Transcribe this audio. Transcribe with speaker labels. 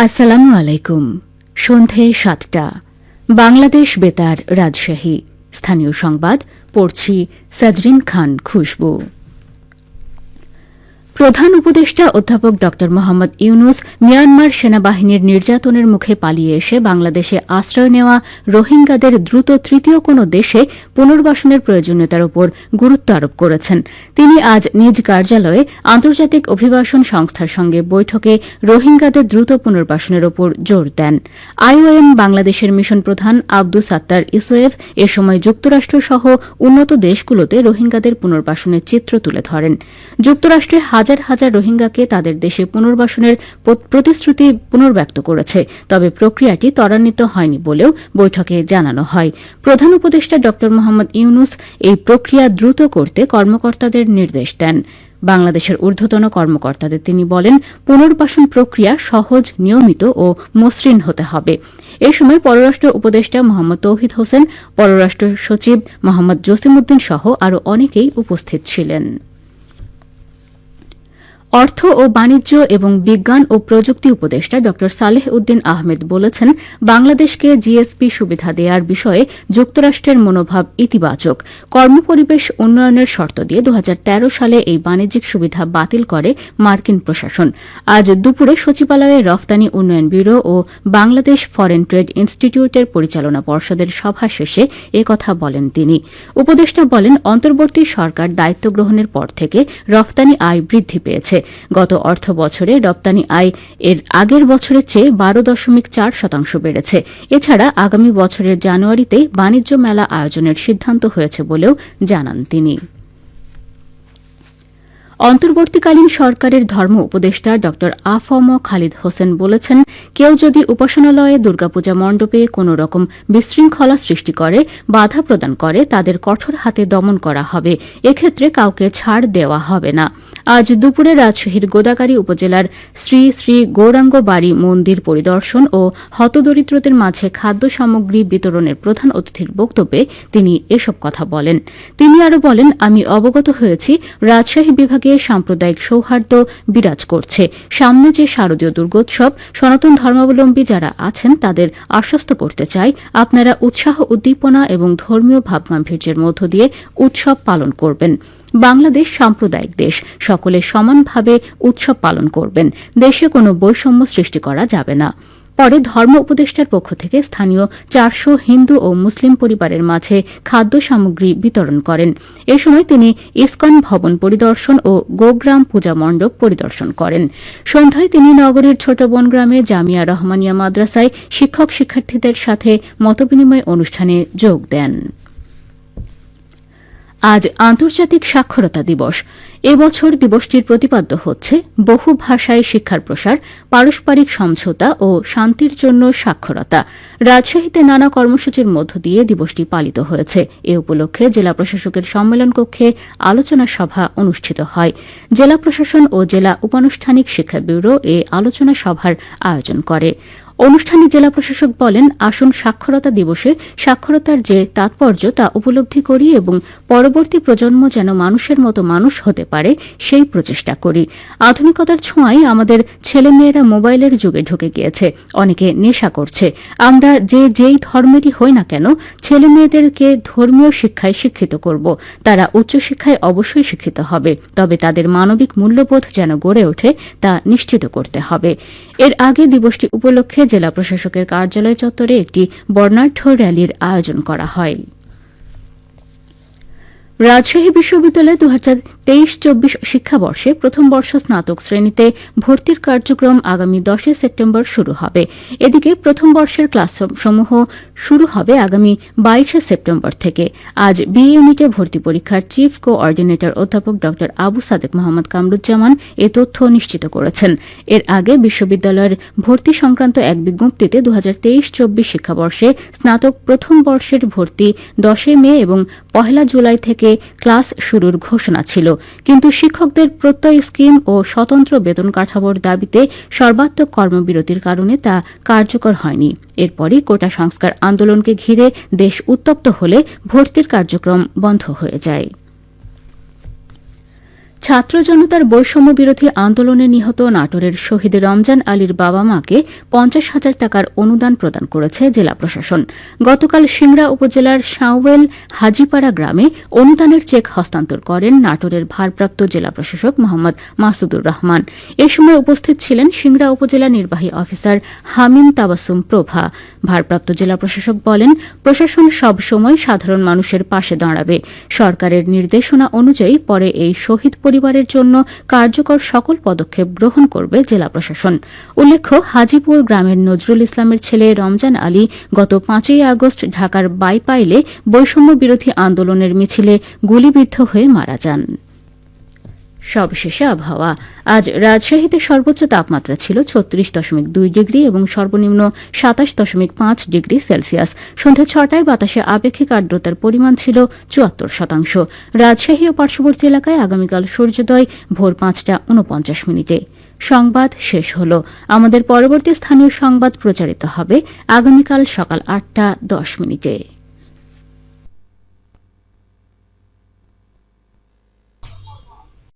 Speaker 1: আসসালামু আলাইকুম। সন্ধে ৭টা। বাংলাদেশ বেতার, রাজশাহী। স্থানীয় সংবাদ পড়ছি সাজরিন খান খুশবু। প্রধান উপদেষ্টা অধ্যাপক ড মোহাম্মদ ইউনুস মিয়ানমার সেনাবাহিনীর নির্যাতনের মুখে পালিয়ে এসে বাংলাদেশে আশ্রয় নেওয়া রোহিঙ্গাদের দ্রুত তৃতীয় কোনো দেশে পুনর্বাসনের প্রয়োজনীয়তার উপর গুরুত্ব আরোপ করেছেন। তিনি আজ নিজ কার্যালয়ে আন্তর্জাতিক অভিবাসন সংস্থার সঙ্গে বৈঠকে রোহিঙ্গাদের দ্রুত পুনর্বাসনের উপর জোর দেন। আইওএম বাংলাদেশের মিশন প্রধান আব্দুস সাত্তার ইসোয়েফ এ সময় যুক্তরাষ্ট্রসহ উন্নত দেশগুলোতে রোহিঙ্গাদের পুনর্বাসনের চিত্র তুলে ধরেন। যুক্তরাষ্ট্রে হাজার হাজার রোহিঙ্গাকে তাদের দেশে পুনর্বাসনের প্রতিশ্রুতি পুনর্ব্যক্ত করেছে, তবে প্রক্রিয়াটি ত্বরান্বিত হয়নি বলেও বৈঠকে জানানো হয়। প্রধান উপদেষ্টা ড মোহাম্মদ ইউনুস এই প্রক্রিয়া দ্রুত করতে কর্মকর্তাদের নির্দেশ দেন। বাংলাদেশের ঊর্ধ্বতন কর্মকর্তাদের তিনি বলেন, পুনর্বাসন প্রক্রিয়া সহজ, নিয়মিত ও মসৃণ হতে হবে। এ সময় পররাষ্ট্র উপদেষ্টা মোহাম্মদ তৌহিদ হোসেন, পররাষ্ট্র সচিব মোহাম্মদ জসিমউদ্দিন সহ আরও অনেকেই উপস্থিত ছিলেন। অর্থ ও বাণিজ্য এবং বিজ্ঞান ও প্রযুক্তি উপদেষ্টা ড সালেহ উদ্দিন আহমেদ বলেছেন, বাংলাদেশকে জিএসপি সুবিধা দেওয়ার বিষয়ে যুক্তরাষ্ট্রের মনোভাব ইতিবাচক। কর্মপরিবেশ উন্নয়নের শর্ত দিয়ে ২০১৩ সালে এই বাণিজ্যিক সুবিধা বাতিল করে মার্কিন প্রশাসন। আজ দুপুরে সচিবালয়ে রফতানি উন্নয়ন ব্যুরো ও বাংলাদেশ ফরেন ট্রেড ইনস্টিটিউটের পরিচালনা পর্ষদের সভা শেষে একথা বলেন তিনি। উপদেষ্টা বলেন, অন্তর্বর্তী সরকার দায়িত্ব গ্রহণের পর থেকে রফতানি আয় বৃদ্ধি পেয়েছে। গত অর্থ বছরে রপ্তানি আয় এর আগের বছরের চেয়ে ১২.৪% বেড়েছে। এছাড়া আগামী বছরের জানুয়ারিতে বাণিজ্য মেলা আয়োজনের সিদ্ধান্ত হয়েছে বলেও জানান তিনি। অন্তর্বর্তীকালীন সরকারের ধর্ম উপদেষ্টা ড আফম খালিদ হোসেন বলেছেন, কেউ যদি উপাসনালয়ে, দুর্গাপূজা মণ্ডপে কোনো রকম বিশৃঙ্খলা সৃষ্টি করে, বাধা প্রদান করে, তাদের কঠোর হাতে দমন করা হবে। এক্ষেত্রে কাউকে ছাড় দেওয়া হবে না। আজ দুপুরে রাজশাহীর গোদাগাড়ী উপজেলার শ্রী শ্রী গৌরাঙ্গ বাড়ি মন্দির পরিদর্শন ও হতদরিদ্রদের মাঝে খাদ্য সামগ্রী বিতরণের প্রধান অতিথির বক্তব্যে তিনি এসব কথা বলেন। তিনি আরও বলেন, আমি অবগত হয়েছি রাজশাহী বিভাগে সাম্প্রদায়িক সৌহার্দ্য বিরাজ করছে। সামনে যে শারদীয় দুর্গোৎসব, সনাতন ধর্মাবলম্বী যারা আছেন তাদের আশ্বস্ত করতে চাই, আপনারা উৎসাহ, উদ্দীপনা এবং ধর্মীয় ভাবগাম্ভীর্যের মধ্য দিয়ে উৎসব পালন করবেন। বাংলাদেশ সাম্প্রদায়িক দেশ, সকলে সমানভাবে উৎসব পালন করবেন। দেশে কোনো বৈষম্য সৃষ্টি করা যাবে না। পরে ধর্ম উপদেষ্টার পক্ষ থেকে স্থানীয় ৪০০ হিন্দু ও মুসলিম পরিবারের মাঝে খাদ্য সামগ্রী বিতরণ করেন। এ সময় তিনি ইসকন ভবন পরিদর্শন ও গোগ্রাম পূজা মণ্ডপ পরিদর্শন করেন। সন্ধ্যায় তিনি নগরীর ছোট বনগ্রামে জামিয়া রহমানিয়া মাদ্রাসায় শিক্ষক শিক্ষার্থীদের সাথে মতবিনিময় অনুষ্ঠানে যোগ দেন। আজ আন্তর্জাতিক সাক্ষরতা দিবস। এবছর দিবসটির প্রতিপাদ্য হচ্ছে বহু ভাষায় শিক্ষার প্রসার, পারস্পরিক সমঝোতা ও শান্তির জন্য সাক্ষরতা। রাজশাহীতে নানা কর্মসূচির মধ্য দিয়ে দিবসটি পালিত হয়েছে। এ উপলক্ষে জেলা প্রশাসকের সম্মেলন কক্ষে আলোচনা সভা অনুষ্ঠিত হয়। জেলা প্রশাসন ও জেলা উপানুষ্ঠানিক শিক্ষা ব্যুরো এ আলোচনা সভার আয়োজন করে। অনুষ্ঠানে জেলা প্রশাসক বলেন, আসুন সাক্ষরতা দিবসে সাক্ষরতার যে তাৎপর্য তা উপলব্ধি করি এবং পরবর্তী প্রজন্ম যেন মানুষের মতো মানুষ হতে পারে সেই প্রচেষ্টা করি। আধুনিকতার ছোঁয়ায় আমাদের ছেলেমেয়েরা মোবাইলের যুগে ঢুকে গিয়েছে, অনেকে নেশা করছে। আমরা যেই ধর্মেরই হই না কেন, ছেলেমেয়েদেরকে ধর্মীয় শিক্ষায় শিক্ষিত করব। তারা উচ্চশিক্ষায় অবশ্যই শিক্ষিত হবে, তবে তাদের মানবিক মূল্যবোধ যেন গড়ে ওঠে তা নিশ্চিত করতে হবে। এর আগে দিবসটি উপলক্ষে জেলা প্রশাসকের কার্যালয় চত্বরে একটি বর্ণাঢ্য র্যালির আয়োজন করা হয়। রাজশাহী বিশ্ববিদ্যালয়ে ২০২৩-২৪ শিক্ষাবর্ষে প্রথম বর্ষ স্নাতক শ্রেণীতে ভর্তির কার্যক্রম আগামী ১০ সেপ্টেম্বর শুরু হবে। এদিকে প্রথম বর্ষের ক্লাসসমূহ শুরু হবে আগামী ২২ সেপ্টেম্বর থেকে। আজ বি ইউনিটে ভর্তি পরীক্ষার চিফ কোঅর্ডিনেটর অধ্যাপক ড আবু সাদেক মোহাম্মদ কামরুজ্জামান এ তথ্য নিশ্চিত করেছেন। এর আগে বিশ্ববিদ্যালয়ের ভর্তি সংক্রান্ত এক বিজ্ঞপ্তিতে ২০২৩-২৪ শিক্ষাবর্ষে স্নাতক প্রথম বর্ষের ভর্তি ১০ মে এবং ১ জুলাই থেকে ক্লাস শুরুর ঘোষণা ছিল, কিন্তু শিক্ষকদের প্রত্যয় স্কিম ও স্বতন্ত্র বেতন কাঠামোর দাবিতে সর্বাত্মক কর্মবিরতির কারণে তা কার্যকর হয়নি। এরপরই কোটা সংস্কার আন্দোলনকে ঘিরে দেশ উত্তপ্ত হলে ভর্তির কার্যক্রম বন্ধ হয়ে যায়। ছাত্র জনতার বৈষম্য বিরোধী আন্দোলনে নিহত নাটোরের শহীদ রমজান আলীর বাবা মাকে ৫০,০০০ টাকার অনুদান প্রদান করেছে জেলা প্রশাসন। গতকাল সিংড়া উপজেলার সাঁওয়েল হাজিপাড়া গ্রামে অনুদানের চেক হস্তান্তর করেন নাটোরের ভারপ্রাপ্ত জেলা প্রশাসক মোহাম্মদ মাসুদুর রহমান। এ সময় উপস্থিত ছিলেন সিংড়া উপজেলা নির্বাহী অফিসার হামিম তাবাসুম প্রভা। ভারপ্রাপ্ত জেলা প্রশাসক বলেন, প্রশাসন সব সময় সাধারণ মানুষের পাশে দাঁড়াবে। সরকারের নির্দেশনা অনুযায়ী পরে এই শহীদ পরিবারের জন্য কার্যকর সকল পদক্ষেপ গ্রহণ করবে জেলা প্রশাসন। উল্লেখ্য, হাজিপুর গ্রামের নজরুল ইসলামের ছেলে রমজান আলী গত ৫ই আগস্ট ঢাকার বাইপাইলে বৈষম্য বিরোধী আন্দোলনের মিছিলে গুলিবিদ্ধ হয়ে মারা যান। সবশেষে আবহাওয়া। আজ রাজশাহীতে সর্বোচ্চ তাপমাত্রা ছিল ৩৬.২ ডিগ্রি এবং সর্বনিম্ন ২৭.৫ ডিগ্রি সেলসিয়াস। সন্ধ্যা ৬টায় বাতাসে আপেক্ষিক আর্দ্রতার পরিমাণ ছিল ৭৪%। রাজশাহী ও পার্শ্ববর্তী এলাকায় আগামীকাল সূর্যোদয় ভোর ৫টা ৪৯ সংবাদ শেষ হল। আমাদের পরবর্তী স্থানীয় সংবাদ প্রচারিত হবে আগামীকাল সকাল ৮টা ১০।